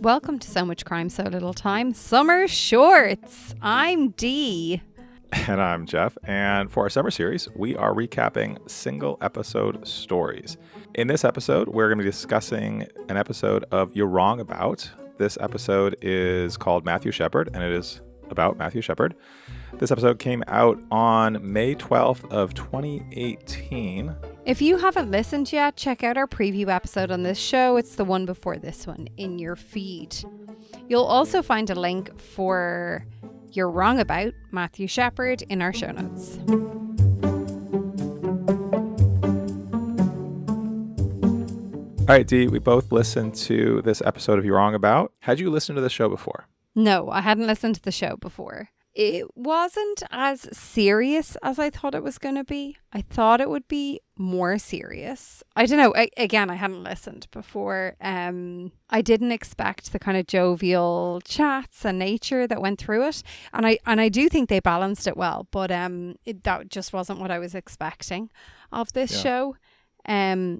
Welcome to So Much Crime, So Little Time. Summer Shorts. I'm Dee. And I'm Jeff. And for our summer series, we are recapping single episode stories. In this episode, we're going to be discussing an episode of You're Wrong About. This episode is called Matthew Shepard, and it is about Matthew Shepard. This episode came out on May 12th of 2018. If you haven't listened yet, check out our preview episode on this show. It's the one before this one in your feed. You'll also find a link for You're Wrong About Matthew Shepard in our show notes. All right, Dee, we both listened to this episode of You're Wrong About. Had you listened to the show before? No, I hadn't listened to the show before. It wasn't as serious as I thought it was going to be. I thought it would be more serious. I don't know. Again, I hadn't listened before. I didn't expect the kind of jovial chats and nature that went through it. And I do think they balanced it well. But that just wasn't what I was expecting of this show. I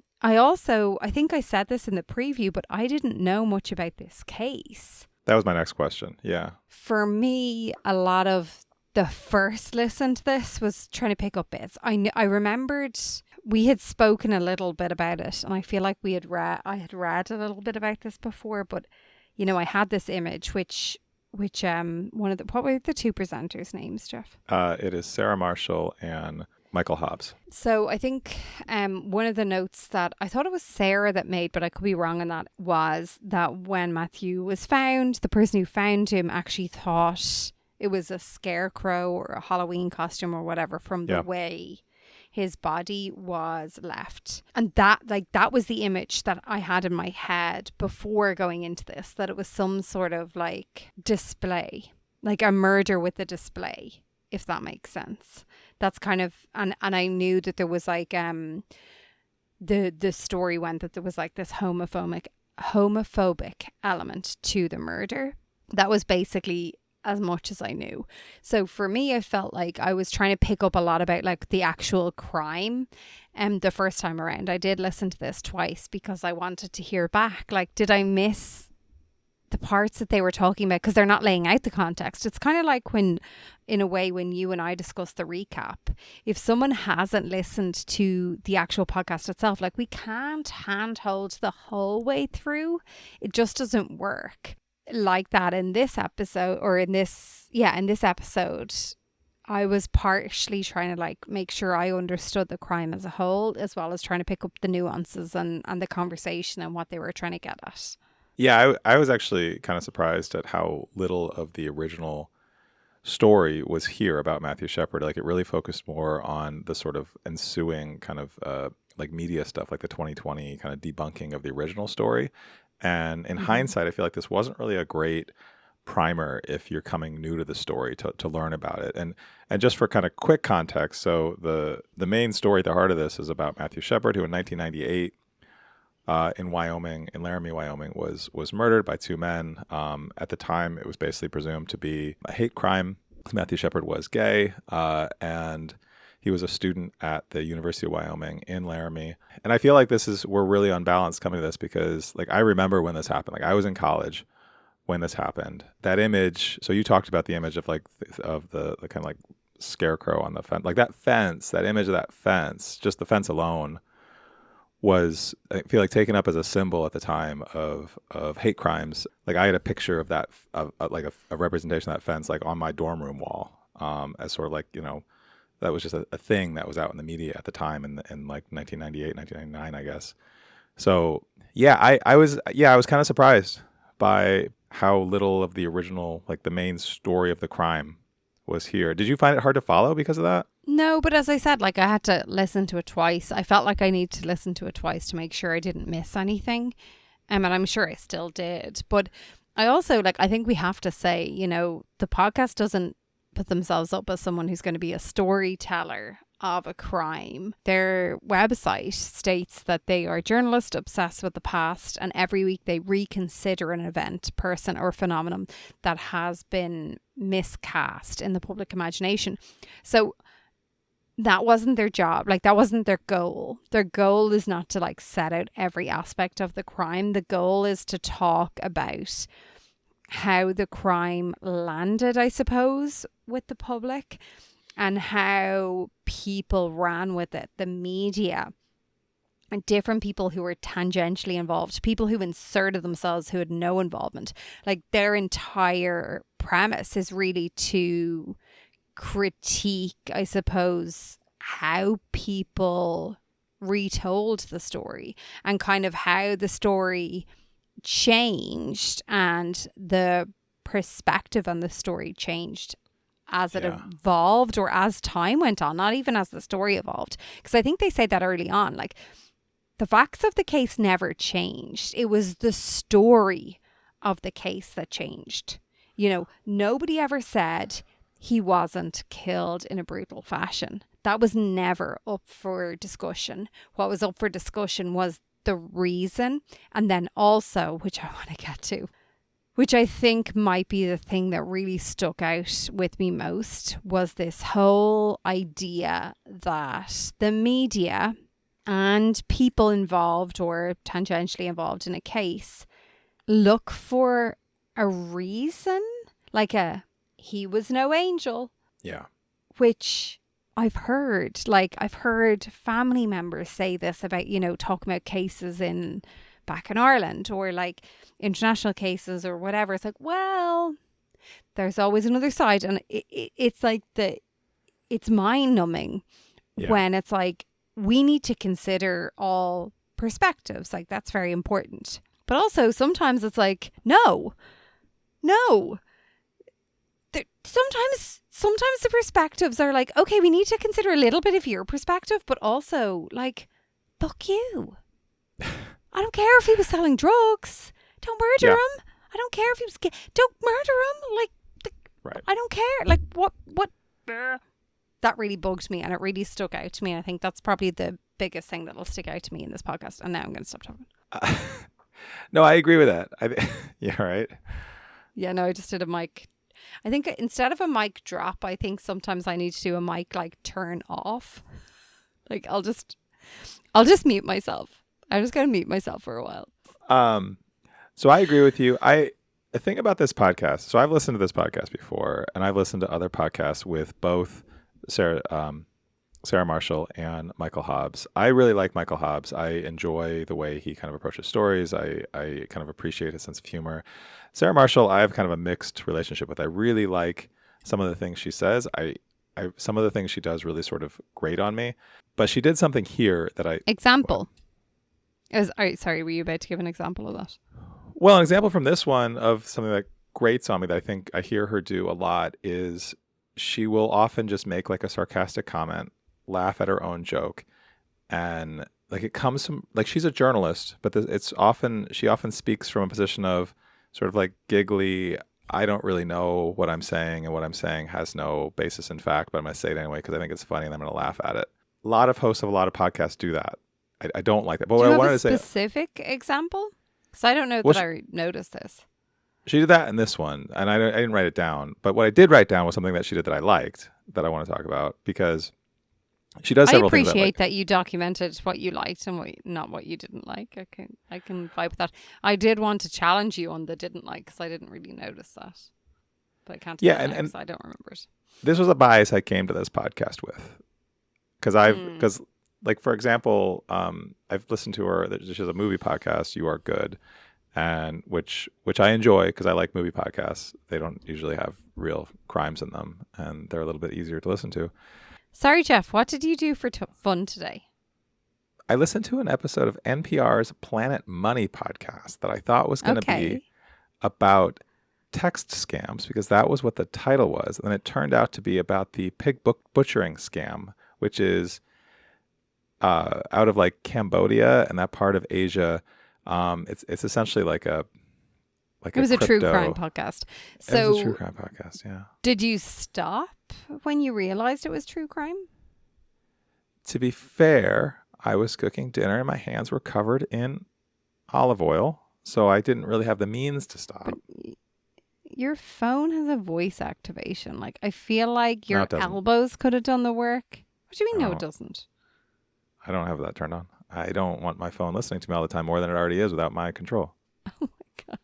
think I said this in the preview, but I didn't know much about this case. That was my next question. Yeah. For me, a lot of the first listen to this was trying to pick up bits. I remembered we had spoken a little bit about it, and I feel like I had read a little bit about this before, but you know, I had this image which what were the two presenters' names, Jeff? It is Sarah Marshall and Michael Hobbes. So I think one of the notes that I thought it was Sarah that made, but I could be wrong on that, was that when Matthew was found, the person who found him actually thought it was a scarecrow or a Halloween costume or whatever from the way his body was left. And that was the image that I had in my head before going into this, that it was some sort of like display, like a murder with a display, if that makes sense. That's kind of, and I knew that there was like, the story went that there was like this homophobic element to the murder. That was basically as much as I knew. So for me, I felt like I was trying to pick up a lot about like the actual crime. The first time around, I did listen to this twice because I wanted to hear back. Like, did I miss the parts that they were talking about, because they're not laying out the context? It's kind of like when you and I discuss the recap, if someone hasn't listened to the actual podcast itself, like, we can't handhold the whole way through. It just doesn't work like that. In this episode, I was partially trying to like make sure I understood the crime as a whole, as well as trying to pick up the nuances and the conversation and what they were trying to get at. Yeah, I was actually kind of surprised at how little of the original story was here about Matthew Shepard. Like, it really focused more on the sort of ensuing kind of like media stuff, like the 2020 kind of debunking of the original story. And in hindsight, I feel like this wasn't really a great primer if you're coming new to the story to learn about it. And just for kind of quick context, so the main story at the heart of this is about Matthew Shepard, who in 1998 in Wyoming, in Laramie, Wyoming, was murdered by two men. At the time, it was basically presumed to be a hate crime. Matthew Shepard was gay, and he was a student at the University of Wyoming in Laramie. And I feel like we're really unbalanced coming to this because, like, I remember when this happened. Like, I was in college when this happened. That image. So you talked about the image of like of the kind of like scarecrow on the fence, like that fence. That image of that fence, just the fence alone, was, I feel like, taken up as a symbol at the time of hate crimes. Like, I had a picture of that, like a representation of that fence, like on my dorm room wall, as sort of like, you know, that was just a thing that was out in the media at the time in like 1998, 1999, I guess. So yeah, I was kind of surprised by how little of the original, like the main story of the crime, was here. Did you find it hard to follow because of that? No, but as I said, like, I had to listen to it twice. I felt like I needed to listen to it twice to make sure I didn't miss anything. And I'm sure I still did. But I also, like, I think we have to say, you know, the podcast doesn't put themselves up as someone who's going to be a storyteller of a crime. Their website states that they are journalists obsessed with the past, and every week they reconsider an event, person, or phenomenon that has been miscast in the public imagination. So that wasn't their job. Like, that wasn't their goal. Their goal is not to like set out every aspect of the crime. The goal is to talk about how the crime landed, I suppose, with the public, and how people ran with it, the media, and different people who were tangentially involved, people who inserted themselves who had no involvement. Like, their entire premise is really to critique, I suppose, how people retold the story and kind of how the story changed and the perspective on the story changed as it evolved, or as time went on, not even as the story evolved. Because I think they said that early on, like, the facts of the case never changed. It was the story of the case that changed. You know, nobody ever said he wasn't killed in a brutal fashion. That was never up for discussion. What was up for discussion was the reason. And then also, which I want to get to, which I think might be the thing that really stuck out with me most, was this whole idea that the media and people involved or tangentially involved in a case look for a reason, like he was no angel. Yeah. Which I've heard family members say this about, you know, talking about cases back in Ireland, or like international cases or whatever. It's like, well, there's always another side. And it's like it's mind numbing when it's like, we need to consider all perspectives. Like, that's very important. But also sometimes it's like, no. Sometimes the perspectives are like, okay, we need to consider a little bit of your perspective, but also like, fuck you. I don't care if he was selling drugs. Don't murder him. I don't care if he was don't murder him. Like, right. I don't care. Like, what? That really bugged me, and it really stuck out to me. I think that's probably the biggest thing that'll stick out to me in this podcast. And now I'm going to stop talking. No, I agree with that. Yeah, right. Yeah, no, I just did a mic. I think instead of a mic drop, I think sometimes I need to do a mic like turn off. Like, I'll just mute myself. I'm just going to mute myself for a while. So I agree with you. I think about this podcast. So I've listened to this podcast before, and I've listened to other podcasts with both Sarah Marshall and Michael Hobbes. I really like Michael Hobbes. I enjoy the way he kind of approaches stories. I kind of appreciate his sense of humor. Sarah Marshall, I have kind of a mixed relationship with. I really like some of the things she says. Some of the things she does really sort of grate on me. But she did something here that Example. Sorry, were you about to give an example of that? Well, an example from this one of something that grates on me that I think I hear her do a lot is she will often just make like a sarcastic comment, laugh at her own joke, and like it comes from, like, she's a journalist, but she often speaks from a position of sort of like giggly, I don't really know what I'm saying, and what I'm saying has no basis in fact, but I'm going to say it anyway because I think it's funny and I'm going to laugh at it. A lot of hosts of a lot of podcasts do that. I don't like that. But what I wanted to say, a specific example? Because I don't know that I noticed this. She did that in this one, and I didn't write it down. But what I did write down was something that she did that I liked, that I want to talk about, because she does several things. I appreciate that you documented what you liked and not what you didn't like. I can vibe with that. I did want to challenge you on the didn't like, because I didn't really notice that. But I can't do that because I don't remember it. This was a bias I came to this podcast with. Because like, for example, I've listened to her. She has a movie podcast, You Are Good, and which I enjoy because I like movie podcasts. They don't usually have real crimes in them, and they're a little bit easier to listen to. Sorry, Jeff, what did you do for fun today? I listened to an episode of NPR's Planet Money podcast that I thought was going to be about text scams, because that was what the title was. And it turned out to be about the pig butchering scam, which is out of like Cambodia and that part of Asia. It's essentially like a true crime podcast. So it was a true crime podcast, yeah. Did you stop when you realized it was true crime? To be fair, I was cooking dinner and my hands were covered in olive oil, so I didn't really have the means to stop. But your phone has a voice activation. Like, I feel like your elbows could have done the work. What do you mean, no, Oh, it doesn't? I don't have that turned on. I don't want my phone listening to me all the time more than it already is without my control. Oh my God.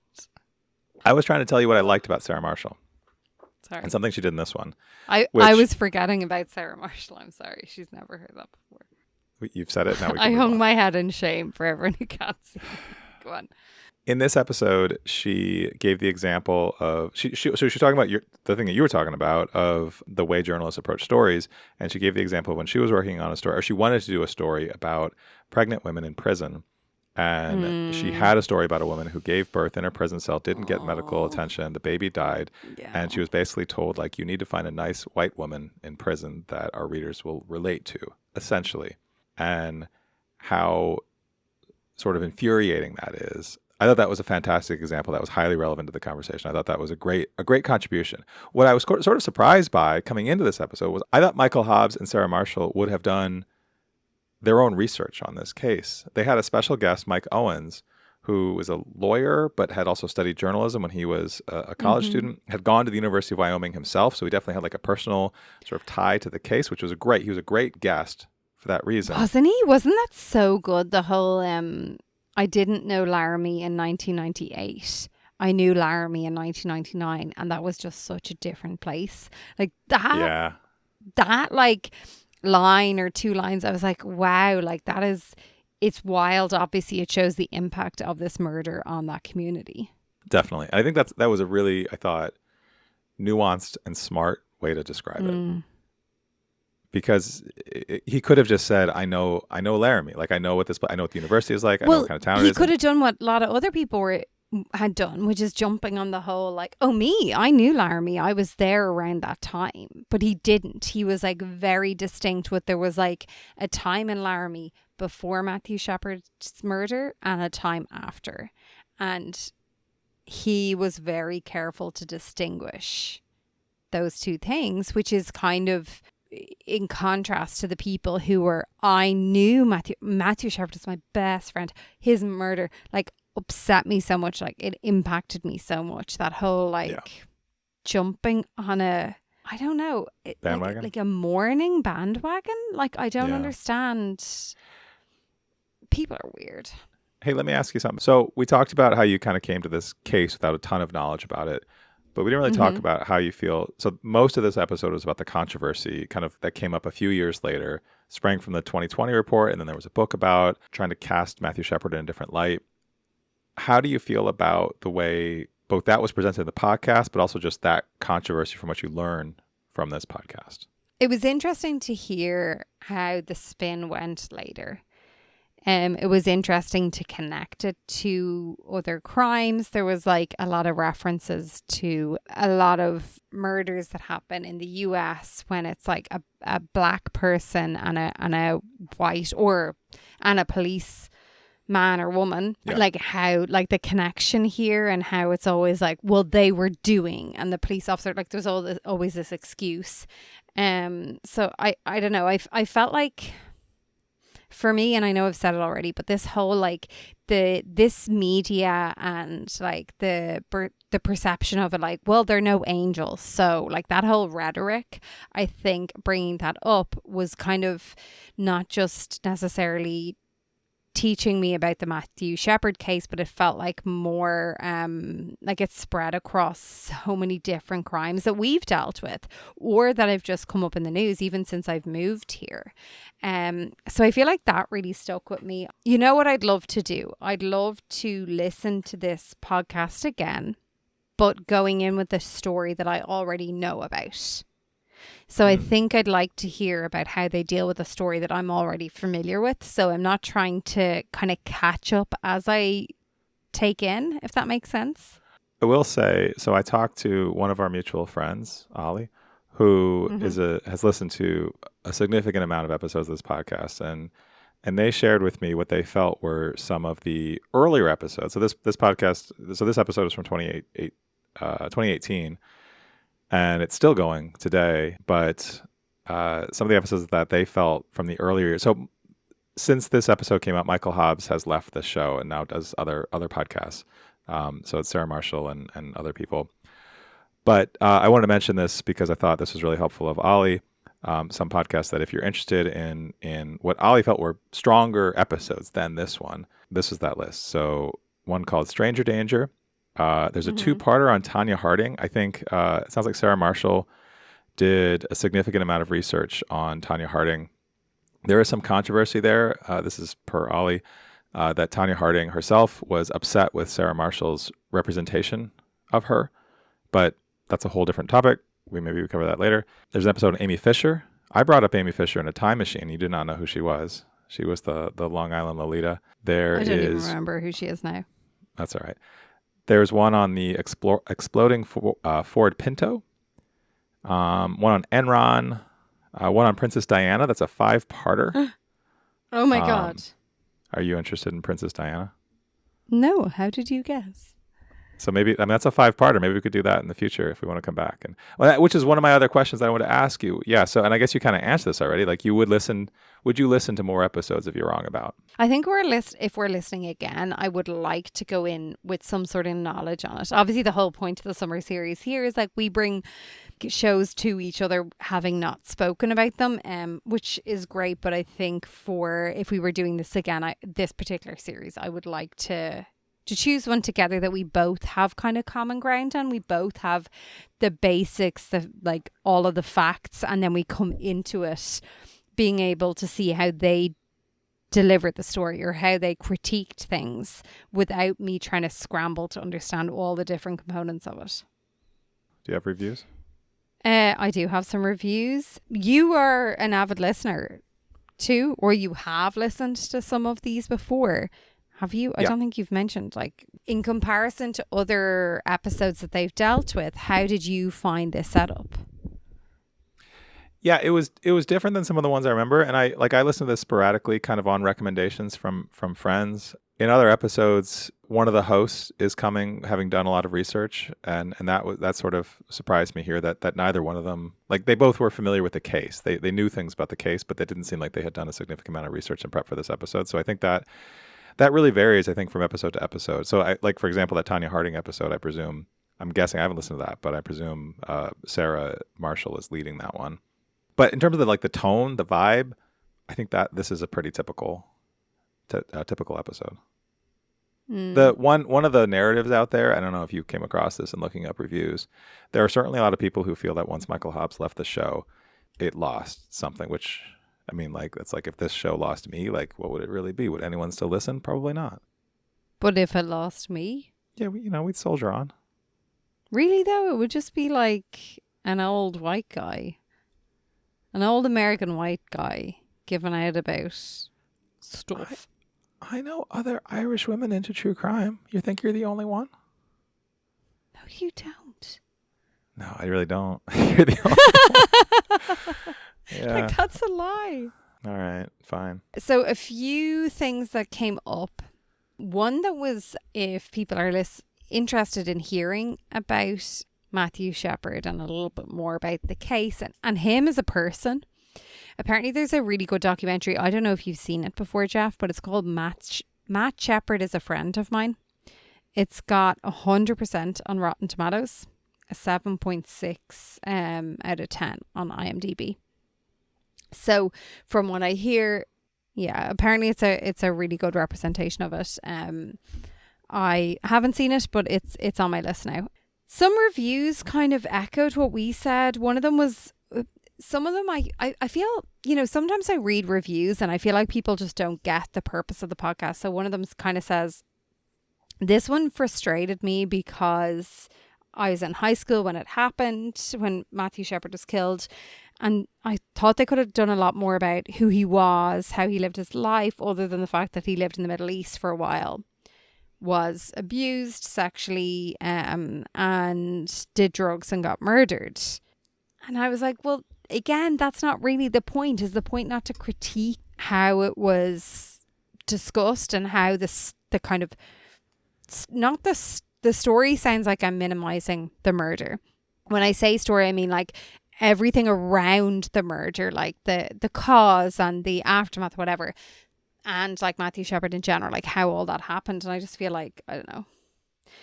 I was trying to tell you what I liked about Sarah Marshall Sorry. and something she did in this one. I was forgetting about Sarah Marshall. I'm sorry. She's never heard that before. You've said it. Now we can I move hung on. my head in shame for everyone who can't see. Go on. In this episode, she gave the example of so she was talking about the thing that you were talking about of the way journalists approach stories, and she gave the example of when she was working on a story, or she wanted to do a story about pregnant women in prison, and she had a story about a woman who gave birth in her prison cell, didn't get medical attention, the baby died, and she was basically told, like, you need to find a nice white woman in prison that our readers will relate to, essentially, and how sort of infuriating that is. I thought that was a fantastic example that was highly relevant to the conversation. I thought that was a great contribution. What I was sort of surprised by coming into this episode was I thought Michael Hobbes and Sarah Marshall would have done their own research on this case. They had a special guest, Mike Owens, who was a lawyer but had also studied journalism when he was a college student, had gone to the University of Wyoming himself, so he definitely had like a personal sort of tie to the case, which was he was a great guest for that reason. Wasn't he? Wasn't that so good? The whole I didn't know Laramie in 1998. I knew Laramie in 1999, and that was just such a different place. Like that, that like line or two lines, I was like, wow, like that is, it's wild. Obviously, it shows the impact of this murder on that community. Definitely. I think that was a really, I thought, nuanced and smart way to describe it. Because he could have just said, I know Laramie. Like, I know what the university is like. I know what kind of town it is. He could have done what a lot of other people had done, which is jumping on the whole, like, oh, me, I knew Laramie. I was there around that time. But he didn't. He was, like, very distinct with, there was, like, a time in Laramie before Matthew Shepard's murder and a time after. And he was very careful to distinguish those two things, which is kind of in contrast to the people who were, I knew Matthew Shepard is my best friend. His murder, like, upset me so much. Like, it impacted me so much. That whole, like, jumping on a, I don't know, bandwagon? Like a mourning bandwagon. Like, I don't understand. People are weird. Hey, let me ask you something. So we talked about how you kind of came to this case without a ton of knowledge about it. But we didn't really talk about how you feel. So most of this episode was about the controversy kind of that came up a few years later, sprang from the 2020 report. And then there was a book about trying to cast Matthew Shepard in a different light. How do you feel about the way both that was presented in the podcast, but also just that controversy from what you learned from this podcast? It was interesting to hear how the spin went later. It was interesting to connect it to other crimes. There was like a lot of references to a lot of murders that happen in the US when it's like a black person and a white and a police man or woman. Like how, like the connection here and how it's always like, well, they were doing, and the police officer, like there's always this excuse. So I don't know. I felt like, for me, and I know I've said it already, but this whole like this media and like the perception of it, like, well, they're no angels. So like that whole rhetoric, I think bringing that up was kind of not just necessarily teaching me about the Matthew Shepard case, but it felt like more like it's spread across so many different crimes that we've dealt with or that have just come up in the news even since I've moved here. So I feel like that really stuck with me. You know what I'd love to do? I'd love to listen to this podcast again, but going in with a story that I already know about. So I think I'd like to hear about how they deal with a story that I'm already familiar with. So I'm not trying to kind of catch up as I take in, if that makes sense. I will say, so I talked to one of our mutual friends, Ollie, who has listened to a significant amount of episodes of this podcast, and they shared with me what they felt were some of the earlier episodes. So this episode is from 2018. And it's still going today, but some of the episodes that they felt from the earlier years. So since this episode came out, Michael Hobbes has left the show and now does other podcasts. So it's Sarah Marshall and other people. But I wanted to mention this because I thought this was really helpful of Ollie. some podcasts that if you're interested in what Ollie felt were stronger episodes than this one, this is that list. So one called Stranger Danger. There's a two-parter on Tanya Harding. I think it sounds like Sarah Marshall did a significant amount of research on Tanya Harding. There is some controversy there. This is per Ollie, that Tanya Harding herself was upset with Sarah Marshall's representation of her, but that's a whole different topic. Maybe we cover that later. There's an episode on Amy Fisher. I brought up Amy Fisher in a time machine. You did not know who she was. She was the Long Island Lolita. I don't even remember who she is now. That's all right. There's one on the exploding Ford Pinto. One on Enron. One on Princess Diana. That's a 5-parter. Oh my God. Are you interested in Princess Diana? No. How did you guess? So maybe, that's a 5-parter. Maybe we could do that in the future if we want to come back. And which is one of my other questions that I want to ask you. Yeah. So, and I guess you kind of answered this already. Like, would you listen to more episodes if you're wrong about? I think if we're listening again, I would like to go in with some sort of knowledge on it. Obviously, the whole point of the summer series here is like we bring shows to each other having not spoken about them, which is great. But I think if we were doing this again, this particular series, I would like to choose one together that we both have kind of common ground on. We both have the basics, like all of the facts, and then we come into it being able to see how they delivered the story or how they critiqued things without me trying to scramble to understand all the different components of it. Do you have reviews? I do have some reviews. You are an avid listener too, or you have listened to some of these before. Have you? I don't think you've mentioned, like, in comparison to other episodes that they've dealt with, how did you find this setup? Yeah, it was different than some of the ones I remember. And I listened to this sporadically, kind of on recommendations from friends. In other episodes, one of the hosts is coming, having done a lot of research. And that sort of surprised me here that neither one of them, like, they both were familiar with the case. They knew things about the case, but they didn't seem like they had done a significant amount of research and prep for this episode. So I think that really varies, I think, from episode to episode. So, for example, that Tanya Harding episode, I'm guessing, I haven't listened to that, but I presume Sarah Marshall is leading that one. But in terms of the tone, the vibe, I think that this is a pretty typical episode. The one of the narratives out there, I don't know if you came across this in looking up reviews, there are certainly a lot of people who feel that once Michael Hobbes left the show, it lost something, which, I mean, like, it's like, if this show lost me, like, what would it really be? Would anyone still listen? Probably not. But if it lost me? Yeah, we'd soldier on. Really, though? It would just be like an old white guy. An old American white guy giving out about stuff. I know other Irish women into true crime. You think you're the only one? No, you don't. No, I really don't. You're the only one. Yeah. Like, that's a lie. All right, fine. So a few things that came up. One that was, if people are interested in hearing about Matthew Shepard and a little bit more about the case and him as a person. Apparently there's a really good documentary. I don't know if you've seen it before, Jeff, but it's called Matt Shepard is a Friend of Mine. It's got 100% on Rotten Tomatoes, a 7.6 out of 10 on IMDb. So from what I hear, yeah, apparently it's a really good representation of it. I haven't seen it, but it's on my list now. Some reviews kind of echoed what we said. One of them was, some of them I feel, sometimes I read reviews and I feel like people just don't get the purpose of the podcast. So one of them kind of says, this one frustrated me because I was in high school when it happened, when Matthew Shepard was killed. And I thought they could have done a lot more about who he was, how he lived his life, other than the fact that he lived in the Middle East for a while, was abused sexually, and did drugs and got murdered. And I was like, well, again, that's not really the point. Is the point not to critique how it was discussed and how the kind of, not the story sounds like I'm minimizing the murder. When I say story, I mean like everything around the murder, like the cause and the aftermath, whatever. And like Matthew Shepard in general, like how all that happened. And I just feel like, I don't know.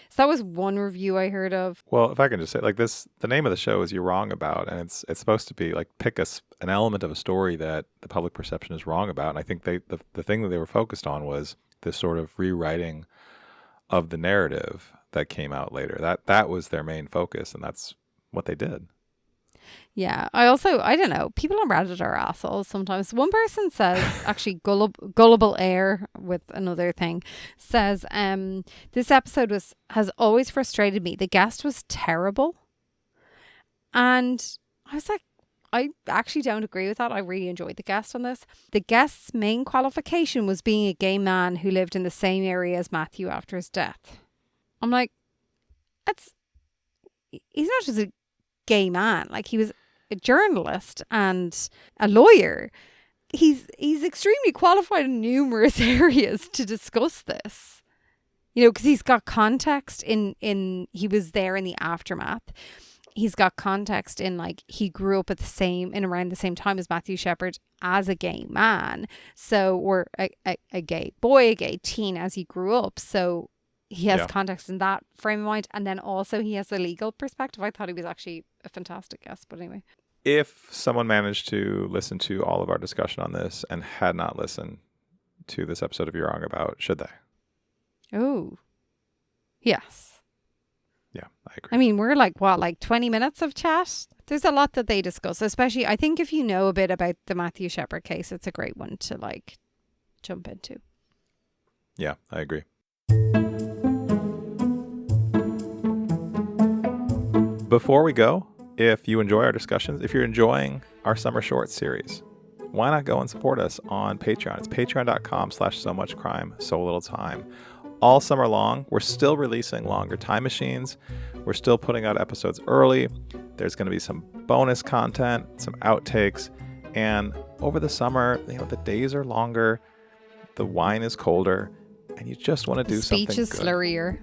So that was one review I heard of. Well, if I can just say, like, this, the name of the show is You're Wrong About, and it's supposed to be like pick an element of a story that the public perception is wrong about. And I think the thing that they were focused on was this sort of rewriting of the narrative that came out later. That was their main focus, and that's what they did. Yeah, I don't know, people on Reddit are assholes sometimes. One person says, actually, Gullible Air with another thing, says, this episode has always frustrated me. The guest was terrible. And I was like, I actually don't agree with that. I really enjoyed the guest on this. The guest's main qualification was being a gay man who lived in the same area as Matthew after his death. I'm like, he's not just a gay man. Like, he was a journalist and a lawyer. He's extremely qualified in numerous areas to discuss this, because he's got context in he was there in the aftermath. He's got context in, like, he grew up at around the same time as Matthew Shepard as a gay man, or a gay boy, a gay teen as he grew up. So he has context in that frame of mind. And then also he has a legal perspective. I thought he was actually a fantastic guest. But anyway. If someone managed to listen to all of our discussion on this and had not listened to this episode of You're Wrong About, should they? Oh, yes. Yeah, I agree. I mean, we're like 20 minutes of chat? There's a lot that they discuss, especially, I think if you know a bit about the Matthew Shepard case, it's a great one to, like, jump into. Yeah, I agree. Before we go, if you enjoy our discussions, if you're enjoying our summer short series, why not go and support us on Patreon? It's patreon.com/so-much-crime, so little time. All summer long, we're still releasing longer time machines. We're still putting out episodes early. There's going to be some bonus content, some outtakes. And over the summer, the days are longer, the wine is colder, and you just want to do something good. Speech is slurrier.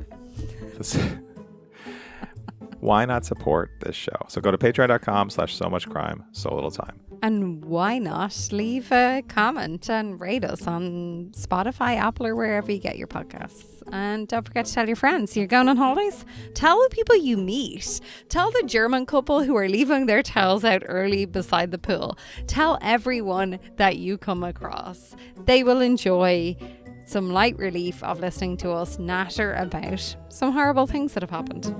Why not support this show? So go to patreon.com/so-much-crime, so little time. And why not leave a comment and rate us on Spotify, Apple, or wherever you get your podcasts. And don't forget to tell your friends. You're going on holidays? Tell the people you meet. Tell the German couple who are leaving their towels out early beside the pool. Tell everyone that you come across. They will enjoy some light relief of listening to us natter about some horrible things that have happened.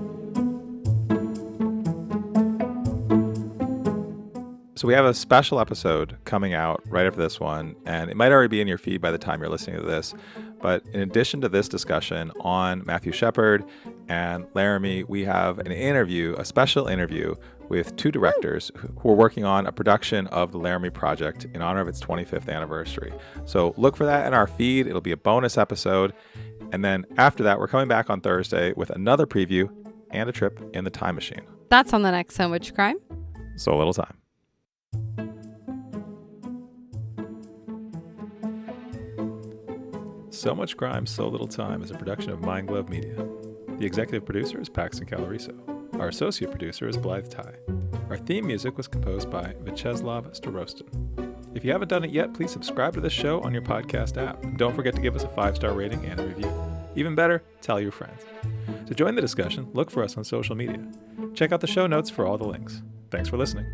So we have a special episode coming out right after this one, and it might already be in your feed by the time you're listening to this. But in addition to this discussion on Matthew Shepard and Laramie, we have a special interview with two directors who are working on a production of the Laramie Project in honor of its 25th anniversary. So look for that in our feed. It'll be a bonus episode. And then after that, we're coming back on Thursday with another preview and a trip in the time machine. That's on the next So Much Crime. So little time. So Much Crime, So Little Time is a production of Mind Glove Media. The executive producer is Paxton Caloriso. Our associate producer is Blythe Ty. Our theme music was composed by Vyacheslav Starostin. If you haven't done it yet, please subscribe to this show on your podcast app. And don't forget to give us a 5-star rating and a review. Even better, tell your friends. To join the discussion, look for us on social media. Check out the show notes for all the links. Thanks for listening.